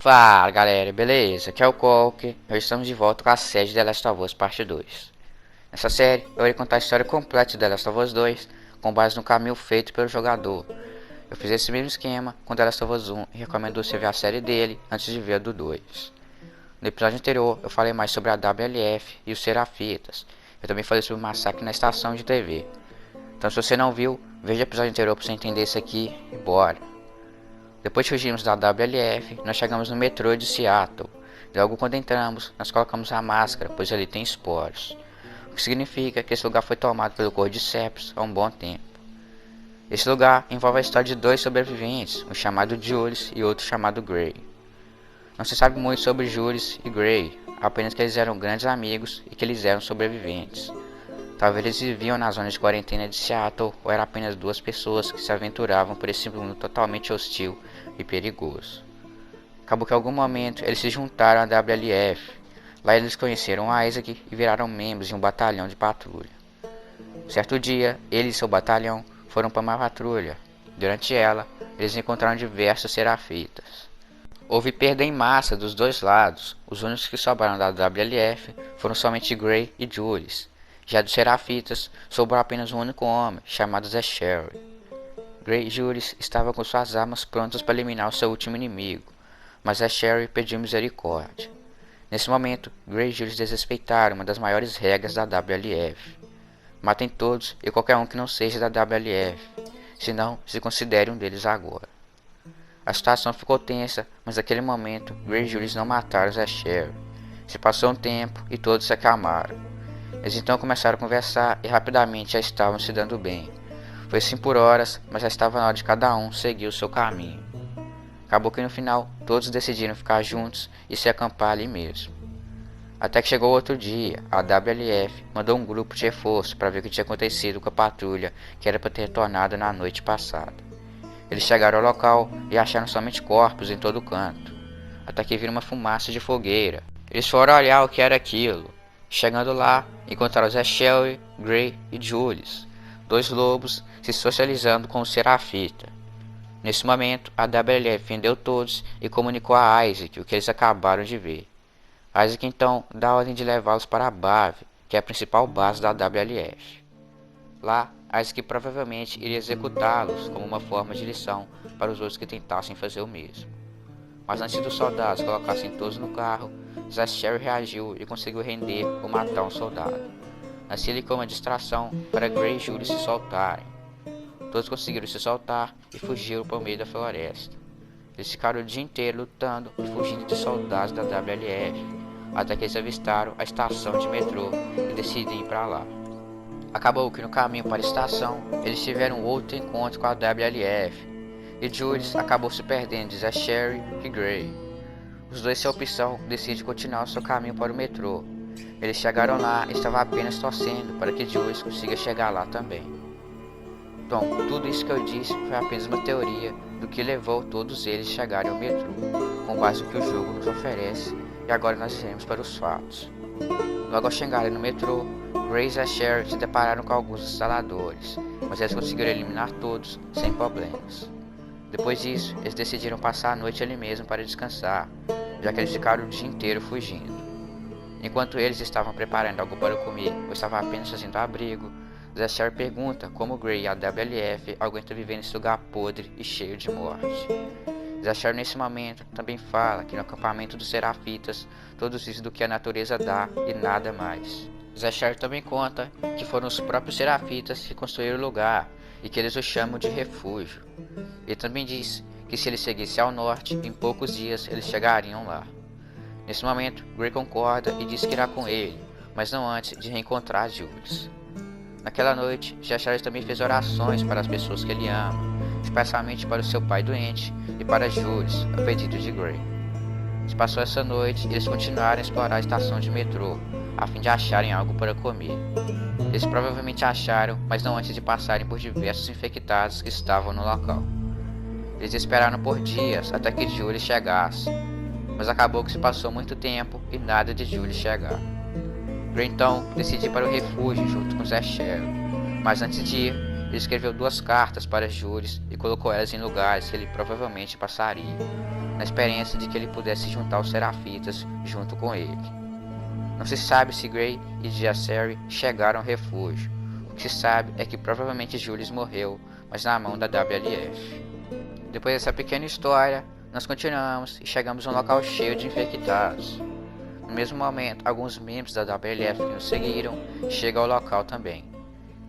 Fala galera, beleza? Aqui é o Coque. Hoje estamos de volta com a série de The Last of Us Parte 2. Nessa série, eu irei contar a história completa de The Last of Us 2 com base no caminho feito pelo jogador. Eu fiz esse mesmo esquema com The Last of Us 1 e recomendo você ver a série dele antes de ver a do 2. No episódio anterior, eu falei mais sobre a WLF e os Serafitas. Eu também falei sobre o massacre na estação de TV. Então se você não viu, veja o episódio anterior para você entender isso aqui e bora! Depois que fugimos da WLF, nós chegamos no metrô de Seattle. Logo quando entramos, nós colocamos a máscara, pois ali tem esporos. O que significa que esse lugar foi tomado pelo Cordyceps há um bom tempo. Esse lugar envolve a história de dois sobreviventes, um chamado Jules e outro chamado Gray. Não se sabe muito sobre Jules e Gray, apenas que eles eram grandes amigos e que eles eram sobreviventes. Talvez eles viviam na zona de quarentena de Seattle ou eram apenas duas pessoas que se aventuravam por esse mundo totalmente hostil e perigoso. Acabou que em algum momento eles se juntaram à WLF. Lá eles conheceram Isaac e viraram membros de um batalhão de patrulha. Certo dia, ele e seu batalhão foram para uma patrulha. Durante ela, eles encontraram diversos serafitas. Houve perda em massa dos dois lados. Os únicos que sobraram da WLF foram somente Gray e Jules. Já dos Serafitas, sobrou apenas um único homem, chamado Zé Sherry. Gray e Jules estavam com suas armas prontas para eliminar o seu último inimigo, mas Zé Sherry pediu misericórdia. Nesse momento, Gray e Jules desrespeitaram uma das maiores regras da WLF. Matem todos e qualquer um que não seja da WLF, senão se considere um deles agora. A situação ficou tensa, mas naquele momento, Gray e Jules não mataram Zé Sherry. Se passou um tempo e todos se acalmaram. Eles então começaram a conversar e rapidamente já estavam se dando bem. Foi assim por horas, mas já estava na hora de cada um seguir o seu caminho. Acabou que no final todos decidiram ficar juntos e se acampar ali mesmo. Até que chegou outro dia, a WLF mandou um grupo de reforço para ver o que tinha acontecido com a patrulha que era para ter retornado na noite passada. Eles chegaram ao local e acharam somente corpos em todo canto, até que viram uma fumaça de fogueira. Eles foram olhar o que era aquilo. Chegando lá, encontraram Zé Sherry, Gray e Jules, dois lobos se socializando com o Serafita. Nesse momento, a WLF vendeu todos e comunicou a Isaac o que eles acabaram de ver. Isaac então dá a ordem de levá-los para a Bave, que é a principal base da WLF. Lá, Isaac provavelmente iria executá-los como uma forma de lição para os outros que tentassem fazer o mesmo. Mas antes dos soldados colocassem todos no carro, Zé Sherry reagiu e conseguiu render ou matar um soldado. Assim ele como uma distração para Gray e Jules se soltarem. Todos conseguiram se soltar e fugiram para o meio da floresta. Eles ficaram o dia inteiro lutando e fugindo de soldados da WLF, até que eles avistaram a estação de metrô e decidem ir para lá. Acabou que no caminho para a estação, eles tiveram outro encontro com a WLF, e Jules acabou se perdendo de Zé Sherry e Gray. Os dois, sem opção, decidem continuar o seu caminho para o metrô. Eles chegaram lá e estavam apenas torcendo para que Jules consiga chegar lá também. Bom, tudo isso que eu disse foi apenas uma teoria do que levou todos eles a chegarem ao metrô, com base no que o jogo nos oferece, e agora nós iremos para os fatos. Logo ao chegarem no metrô, Gray e Zé Sherry se depararam com alguns instaladores, mas eles conseguiram eliminar todos sem problemas. Depois disso, eles decidiram passar a noite ali mesmo para descansar, já que eles ficaram o dia inteiro fugindo. Enquanto eles estavam preparando algo para comer ou estavam apenas fazendo abrigo, Zé Sherry pergunta como Gray e a WLF aguentam viver nesse lugar podre e cheio de morte. Zé Sherry nesse momento também fala que no acampamento dos Serafitas todos dizem do que a natureza dá e nada mais. Zé Sherry também conta que foram os próprios Serafitas que construíram o lugar e que eles o chamam de refúgio. Ele também diz que se ele seguisse ao norte, em poucos dias eles chegariam lá. Nesse momento, Gray concorda e diz que irá com ele, mas não antes de reencontrar Jules. Naquela noite, Sherry também fez orações para as pessoas que ele ama, especialmente para o seu pai doente e para Jules, a pedido de Gray. Se passou essa noite, eles continuaram a explorar a estação de metrô, a fim de acharem algo para comer. Eles provavelmente acharam, mas não antes de passarem por diversos infectados que estavam no local. Eles esperaram por dias até que Jules chegasse, mas acabou que se passou muito tempo e nada de Jules chegar. Gray então decidiu ir para o refúgio junto com Zé Sherry, mas antes de ir, ele escreveu 2 cartas para Jules e colocou elas em lugares que ele provavelmente passaria. na esperança de que ele pudesse juntar os Serafitas junto com ele. Não se sabe se Gray e Jaceri chegaram ao refúgio. O que se sabe é que provavelmente Julius morreu, mas na mão da WLF. Depois dessa pequena história, nós continuamos e chegamos a um local cheio de infectados. No mesmo momento, alguns membros da WLF que nos seguiram chegam ao local também.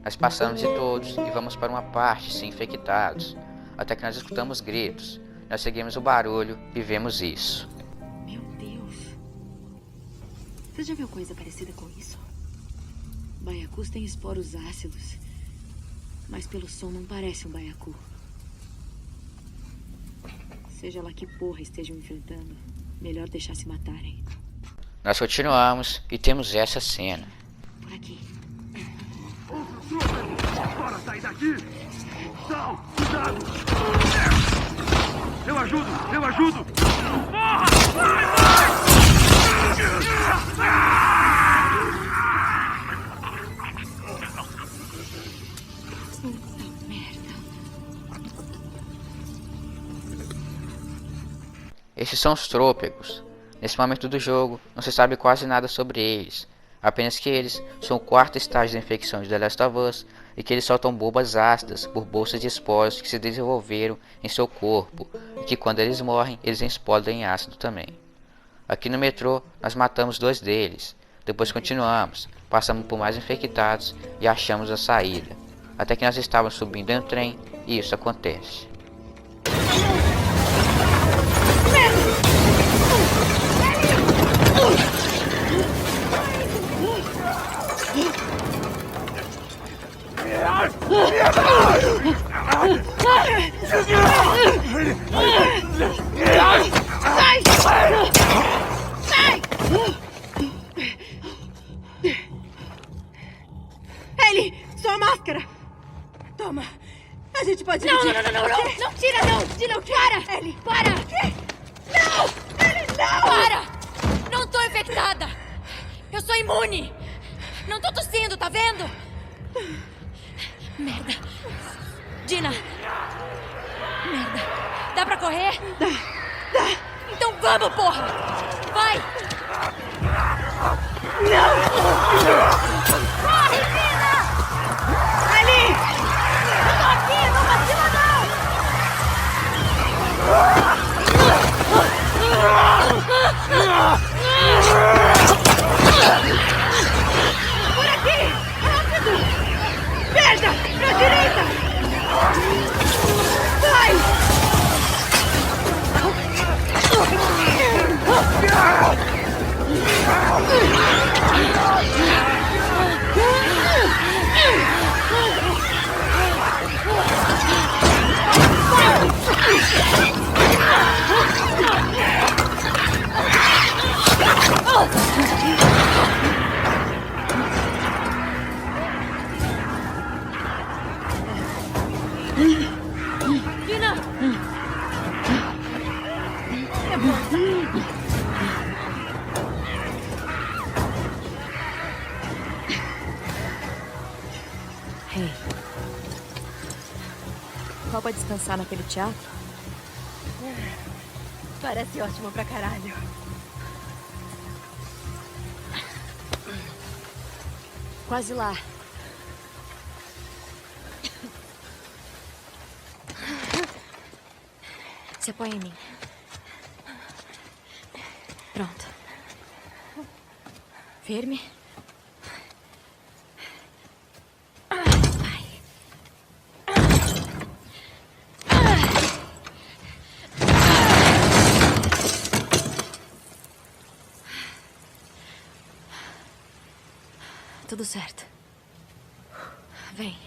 Nós passamos de todos e vamos para uma parte sem infectados, até que nós escutamos gritos. Nós seguimos o barulho e vemos isso. Meu Deus. Você já viu coisa parecida com isso? Baiacus têm esporos ácidos, mas pelo som não parece um baiacu. Seja lá que porra estejam enfrentando, melhor deixar se matarem. Nós continuamos e temos essa cena. Por aqui. Bora sair daqui! Sal, cuidado! Eu ajudo! Eu ajudo! Morra! Puta merda. Esses são os Trópicos. Nesse momento do jogo, não se sabe quase nada sobre eles. Apenas que eles são o quarto estágio da infecção de The Last of Us e que eles soltam bombas ácidas por bolsas de esporos que se desenvolveram em seu corpo e que quando eles morrem, eles explodem em ácido também. Aqui no metrô, nós matamos 2 deles. Depois continuamos, passamos por mais infectados e achamos a saída. Até que nós estávamos subindo em um trem e isso acontece. Sai! Ellie, sua máscara! Toma! A gente pode Não, dividir. não, não, não, não! Não tira, não! Tira, para! Ellie, Para! não! Ellie, não! Para! Não tô infectada! Eu sou imune! Não tô tossindo, tá vendo? Merda! Dina! Merda! Dá pra correr? Dá! Então vamos, porra! Vai! Não! Corre, Dina! Ellie! Eu tô aqui! Não vacila, não! Por aqui! Rápido! Merda! Pra direita! Vai! Dina! Hey. Topa descansar naquele teatro? Parece ótimo pra caralho. Quase lá. Se apoia em mim. Pronto. Firme. Vai. Tudo certo. Vem.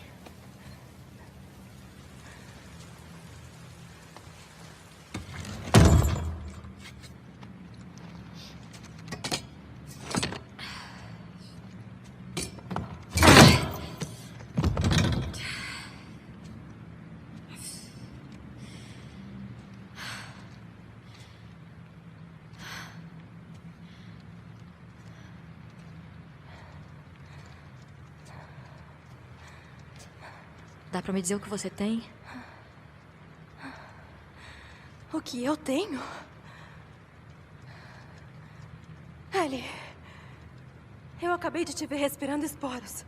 Dá pra me dizer o que você tem? O que eu tenho? Ellie, eu acabei de te ver respirando esporos.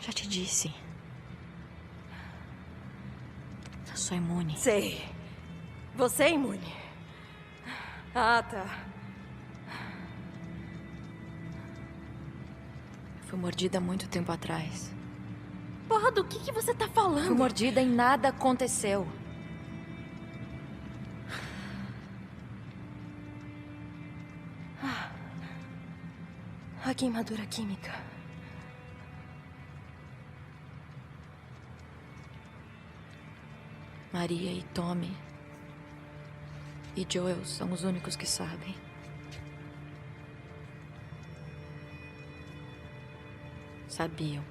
Já te disse. Eu sou imune. Sei. Você é imune. Ah, tá. Fui mordida há muito tempo atrás. Porra, do que você tá falando? Fui mordida e nada aconteceu. A queimadura química. Maria e Tommy e Joel são os únicos que sabem. Sabiam.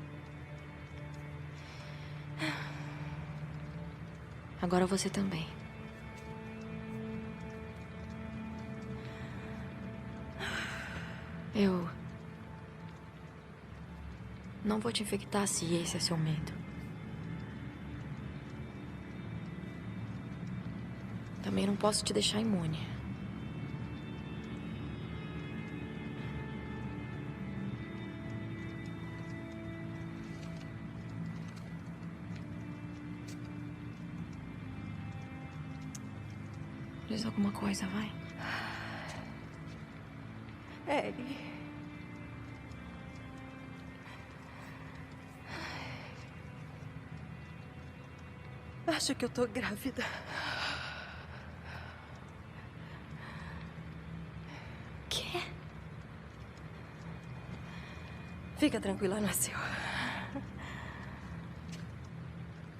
Agora você também. Eu não vou te infectar se esse é seu medo. Também não posso te deixar imune. Diz alguma coisa, vai. Ellie. Acho que eu tô grávida. Quê? Fica tranquila, não é seu.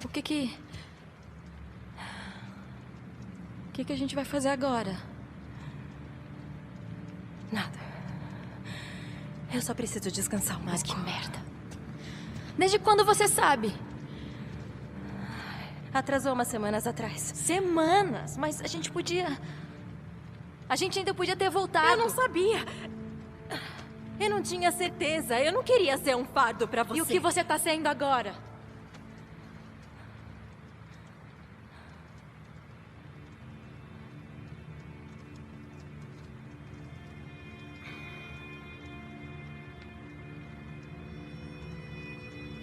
O que a gente vai fazer agora? Nada. Eu só preciso descansar um Mas pouco. que merda. Desde quando você sabe? Atrasou umas semanas atrás. Semanas? Mas a gente podia... A gente ainda podia ter voltado. Eu não sabia. Eu não tinha certeza. Eu não queria ser um fardo pra você. E o que você tá sendo agora?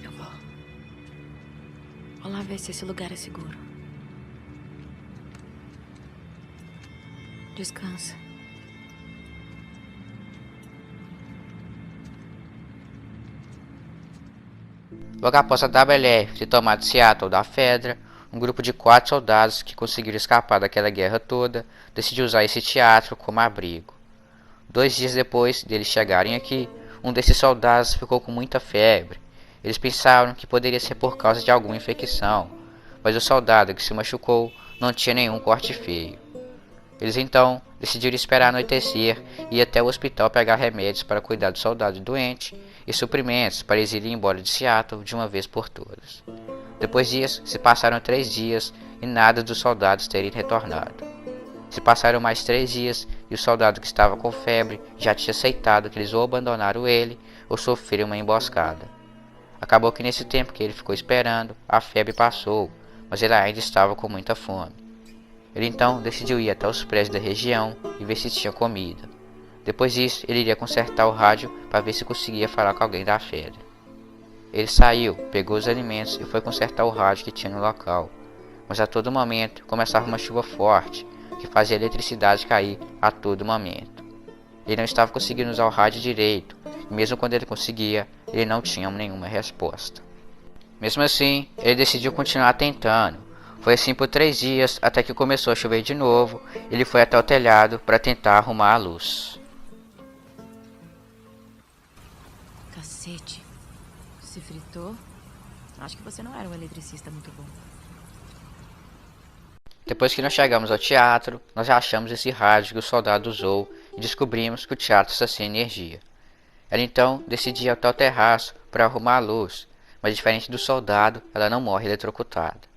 Eu vou. Vou lá ver se esse lugar é seguro. Descansa. Logo após a WLF ter tomado Seattle da Fedra, um grupo de 4 soldados que conseguiram escapar daquela guerra toda decidiu usar esse teatro como abrigo. 2 dias depois deles chegarem aqui, um desses soldados ficou com muita febre. Eles pensaram que poderia ser por causa de alguma infecção, mas o soldado que se machucou não tinha nenhum corte feio. Eles então decidiram esperar anoitecer e ir até o hospital pegar remédios para cuidar do soldado doente e suprimentos para eles irem embora de Seattle de uma vez por todas. Depois disso, se passaram 3 dias e nada dos soldados terem retornado. Se passaram mais 3 dias e o soldado que estava com febre já tinha aceitado que eles ou abandonaram ele ou sofreram uma emboscada. Acabou que nesse tempo que ele ficou esperando, a febre passou, mas ele ainda estava com muita fome. Ele então decidiu ir até os prédios da região e ver se tinha comida. Depois disso, ele iria consertar o rádio para ver se conseguia falar com alguém da Fedra. Ele saiu, pegou os alimentos e foi consertar o rádio que tinha no local. Mas a todo momento começava uma chuva forte, que fazia a eletricidade cair a todo momento. Ele não estava conseguindo usar o rádio direito, e mesmo quando ele conseguia, ele não tinha nenhuma resposta. Mesmo assim, ele decidiu continuar tentando. Foi assim por 3 dias, até que começou a chover de novo. Ele foi até o telhado para tentar arrumar a luz. Cacete. Se fritou? Acho que você não era um eletricista muito bom. Depois que nós chegamos ao teatro, nós achamos esse rádio que o soldado usou e descobrimos que o teatro está sem energia. Ela então decidiu ir até o terraço para arrumar a luz, mas diferente do soldado, ela não morre eletrocutada.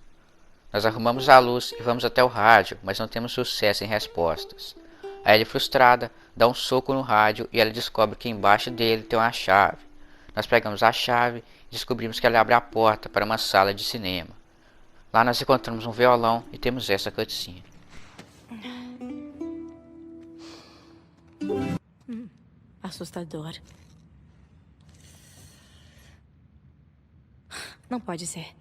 Nós arrumamos a luz e vamos até o rádio, mas não temos sucesso em respostas. A Ellie, frustrada, dá um soco no rádio e ela descobre que embaixo dele tem uma chave. Nós pegamos a chave e descobrimos que ela abre a porta para uma sala de cinema. Lá nós encontramos um violão e temos essa cutscene. assustador. Não pode ser.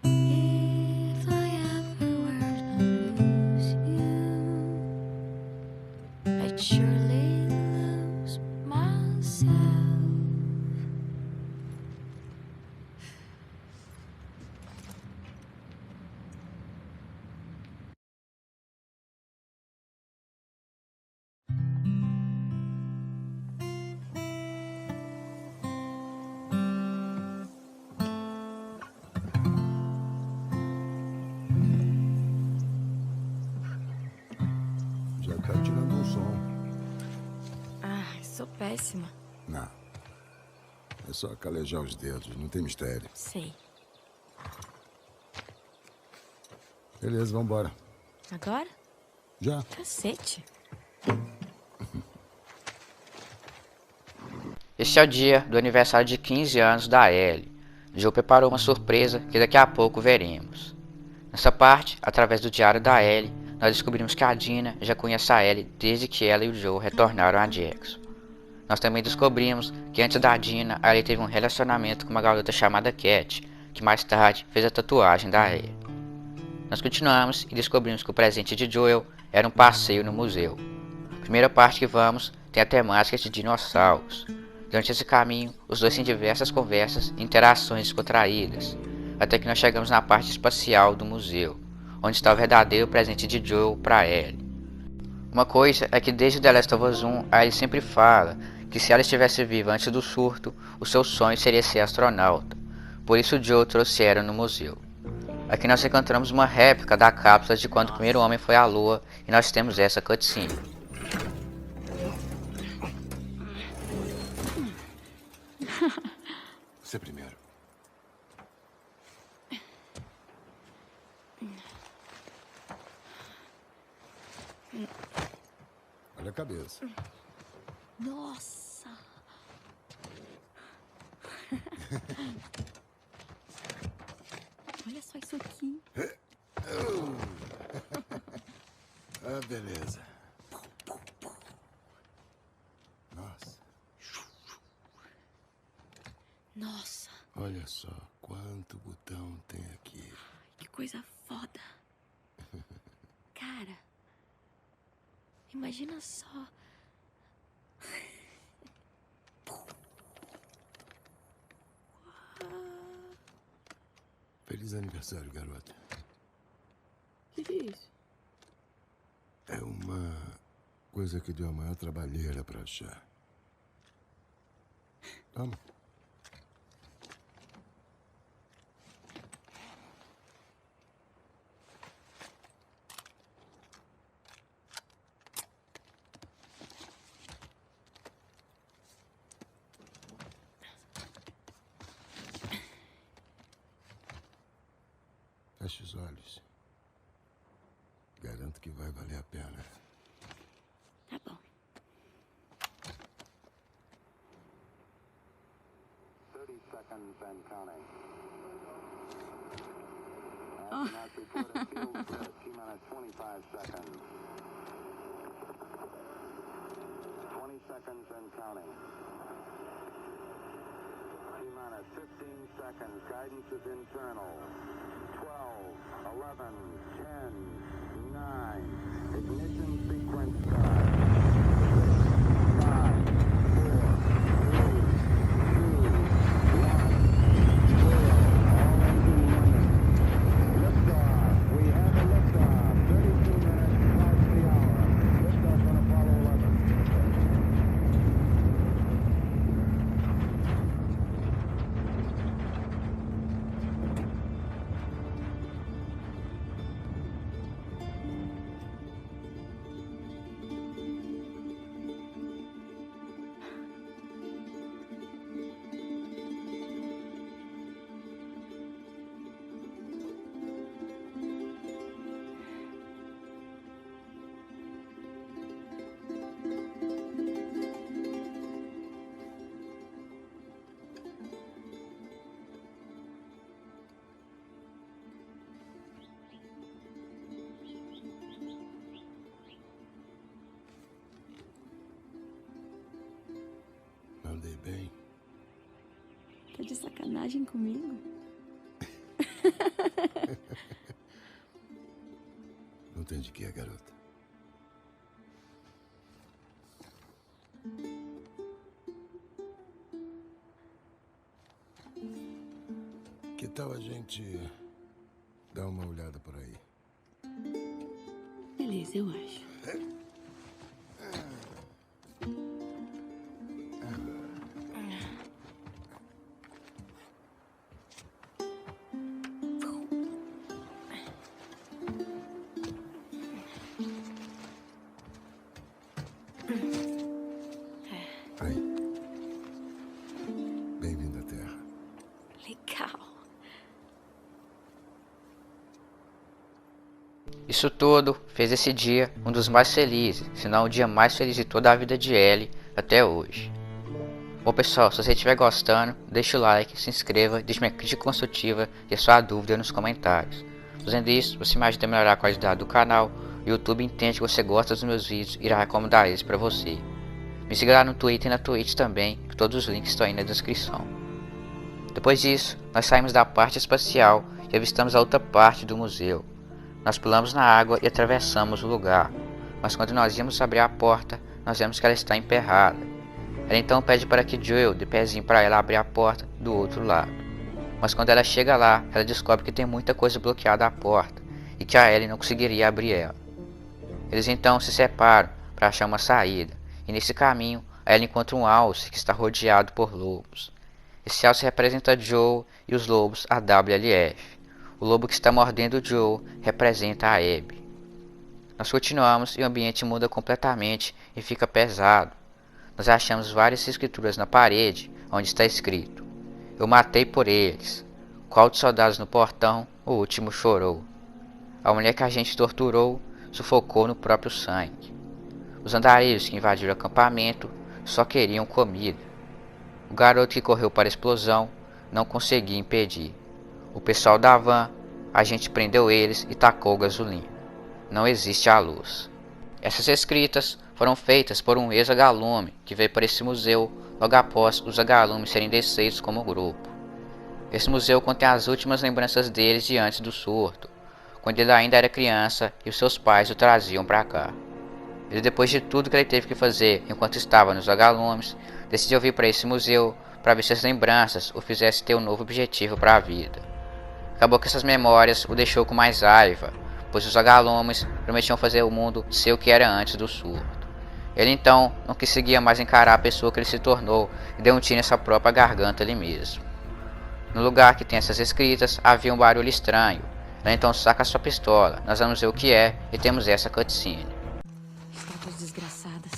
If I ever were to lose you, I'd surely lose myself. Já tá tirando um som. Ah, sou péssima. Não. É só calejar os dedos, não tem mistério. Sei. Beleza, vambora. Agora? Já. Cacete. Este é o dia do aniversário de 15 anos da Ellie. Joe preparou uma surpresa que daqui a pouco veremos. Nessa parte, através do diário da Ellie, nós descobrimos que a Dina já conhece a Ellie desde que ela e o Joe retornaram a Jackson. Nós também descobrimos que antes da Dina, a Ellie teve um relacionamento com uma garota chamada Cat, que mais tarde fez a tatuagem da Ellie. Nós continuamos e descobrimos que o presente de Joel era um passeio no museu. A primeira parte que vamos tem a temática de dinossauros. Durante esse caminho, os dois têm diversas conversas e interações descontraídas, até que nós chegamos na parte espacial do museu, onde está o verdadeiro presente de Joel para Ellie. Uma coisa é que desde The Last of Us 1, a Ellie sempre fala que se ela estivesse viva antes do surto, o seu sonho seria ser astronauta. Por isso Joel trouxe ela no museu. Aqui nós encontramos uma réplica da cápsula de quando o primeiro homem foi à Lua e nós temos essa cutscene. Você primeiro. Olha a cabeça. Nossa! Olha só isso aqui. Ah, beleza. Nossa. Nossa, Olha só quanto botão tem aqui. que coisa foda. Cara, imagina só. Feliz aniversário, garota. O que é isso? É uma coisa que deu a maior trabalheira pra achar. Toma. Feche os olhos. Garanto que vai valer a pena. Tá bom. 30 seconds and counting. Astronauts report a fuel grid. T-minus 25 seconds. 20 seconds and counting. minutes, 15 seconds. Guidance is internal. 12, 11, 10, 9. Ignition sequence start. 5, 4, 3, 2, 1. Zero. All engine running. Liftoff. We have a liftoff. 32 minutes past the hour. Liftoff on Apollo 11. Andei bem. Tá de sacanagem comigo? Não tem de que, garota. Que tal a gente dar uma olhada por aí? Beleza, eu acho. Aí. Bem-vindo à Terra. Legal. Isso tudo fez esse dia um dos mais felizes, se não o dia mais feliz de toda a vida de Ellie até hoje. Bom pessoal, se você estiver gostando, deixa o like, se inscreva, deixe uma crítica construtiva e a sua dúvida nos comentários. Fazendo isso, você me ajuda a melhorar a qualidade do canal, o YouTube entende que você gosta dos meus vídeos e irá recomendar eles para você. Me siga lá no Twitter e na Twitch também, que todos os links estão aí na descrição. Depois disso, nós saímos da parte espacial e avistamos a outra parte do museu. Nós pulamos na água e atravessamos o lugar, mas quando nós íamos abrir a porta, nós vemos que ela está emperrada. Ela então pede para que Joel dê pezinho para ela abrir a porta do outro lado. Mas quando ela chega lá, ela descobre que tem muita coisa bloqueada à porta e que a Ellie não conseguiria abrir ela. Eles então se separam para achar uma saída, e nesse caminho, ela encontra um alce que está rodeado por lobos. Esse alce representa Joel e os lobos a WLF. O lobo que está mordendo Joel representa a Abby. Nós continuamos e o ambiente muda completamente e fica pesado. Nós achamos várias escrituras na parede, onde está escrito: "Eu matei por eles. Qual dos soldados no portão, o último chorou. A mulher que a gente torturou, sufocou no próprio sangue. Os andarilhos que invadiram o acampamento só queriam comida. O garoto que correu para a explosão não conseguia impedir. O pessoal da van, a gente prendeu eles e tacou gasolina. Não existe a luz." Essas escritas foram feitas por um ex-agalume que veio para esse museu logo após os agalumes serem descidos como grupo. Esse museu contém as últimas lembranças deles de antes do surto, quando ele ainda era criança e os seus pais o traziam para cá. Ele, depois de tudo que ele teve que fazer enquanto estava nos agalumes, decidiu vir para esse museu para ver se as lembranças o fizessem ter um novo objetivo para a vida. Acabou que essas memórias o deixou com mais raiva, pois os agalumes prometiam fazer o mundo ser o que era antes do surto. Ele então não conseguia mais encarar a pessoa que ele se tornou e deu um tiro em sua própria garganta ali mesmo. No lugar que tem essas escritas havia um barulho estranho. Ele então saca sua pistola, nós vamos ver o que é e temos essa cutscene. Estátuas desgraçadas.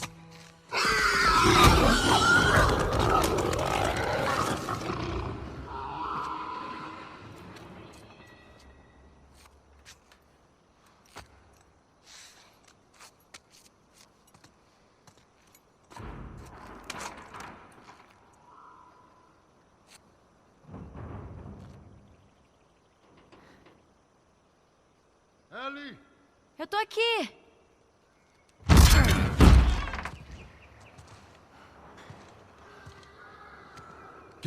Ellie! Eu tô aqui!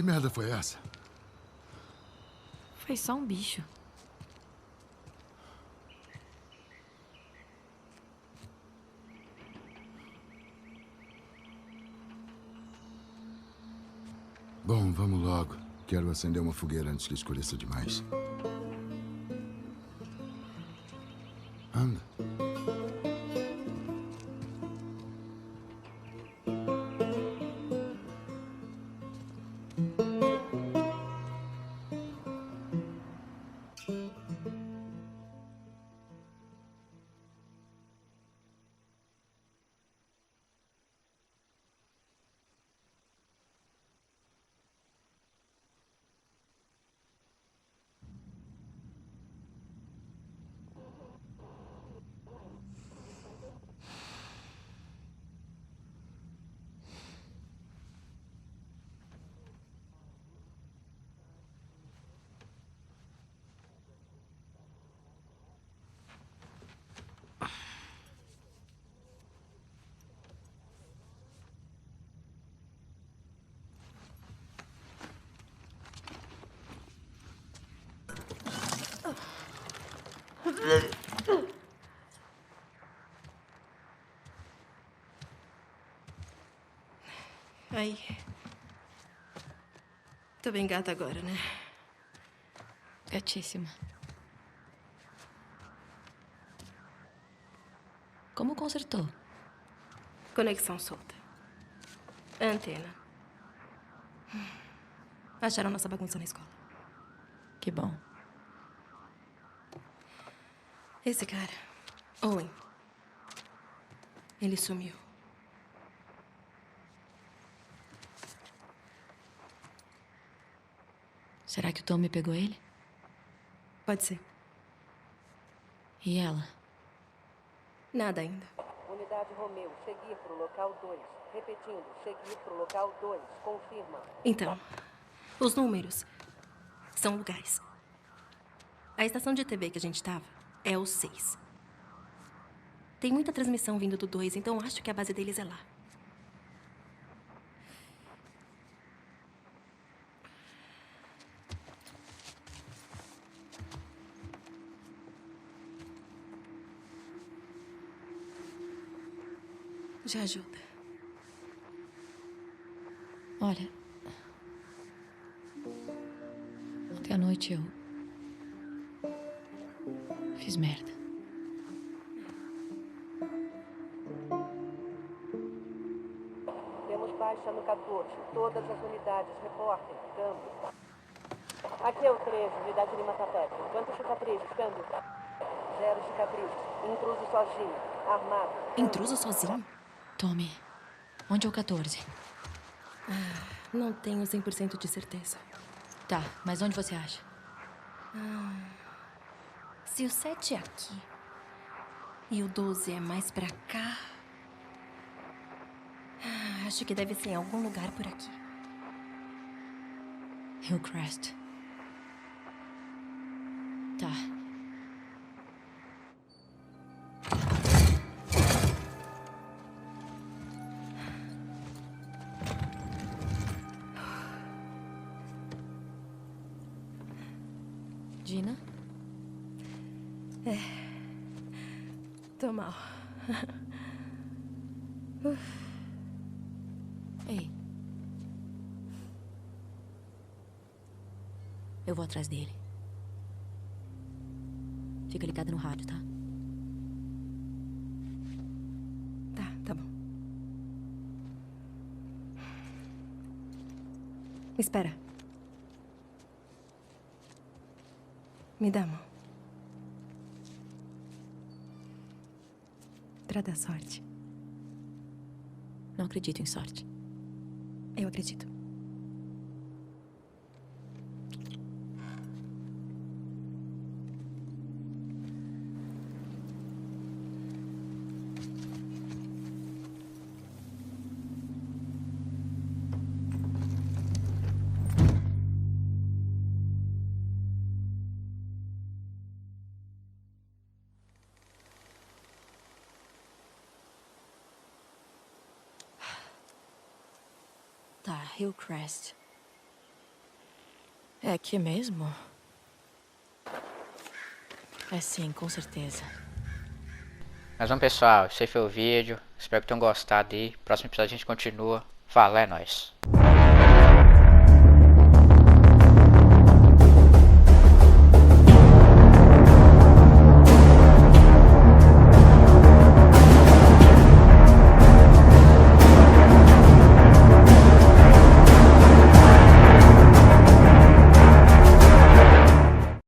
Que merda foi essa? Foi só um bicho. Bom, vamos logo. Quero acender uma fogueira antes que escureça demais. Anda. Aí. Tô bem gata agora, né? Gatíssima. Como consertou? Conexão solta. Antena. Acharam nossa bagunça na escola. Que bom. Esse cara, Owen, ele sumiu. Será que o Tommy pegou ele? Pode ser. E ela? Nada ainda. Unidade Romeu, seguir para o local 2. Repetindo, seguir para o local 2. Confirma. Então, os números são lugares. A estação de TV que a gente tava é o 6. Tem muita transmissão vindo do 2, então acho que a base deles é lá. Já ajuda. Olha. Ontem à noite eu fiz merda. Temos baixa no 14. Todas as unidades reportem. Câmbio. Aqui é o 13, unidade Lima Tapete. Quantas cicatrizes? Câmbio. 0 cicatrizes. Intruso sozinho. Armado. Intruso sozinho? Tommy, onde é o 14? Não tenho 100% de certeza. Tá, mas onde você acha? Se o 7 é aqui e o 12 é mais pra cá, acho que deve ser em algum lugar por aqui. Hillcrest. Tá. Gina? Tô mal. Ei. Eu vou atrás dele. Fica ligada no rádio, tá? Tá bom. Espera. Me dá a mão. Pra dar sorte. Não acredito em sorte. Eu acredito. Tá, Hillcrest. É aqui mesmo? É sim, com certeza. Mas vamos, pessoal, esse aí foi o vídeo. Espero que tenham gostado aí. Próximo episódio a gente continua. Fala, é nóis.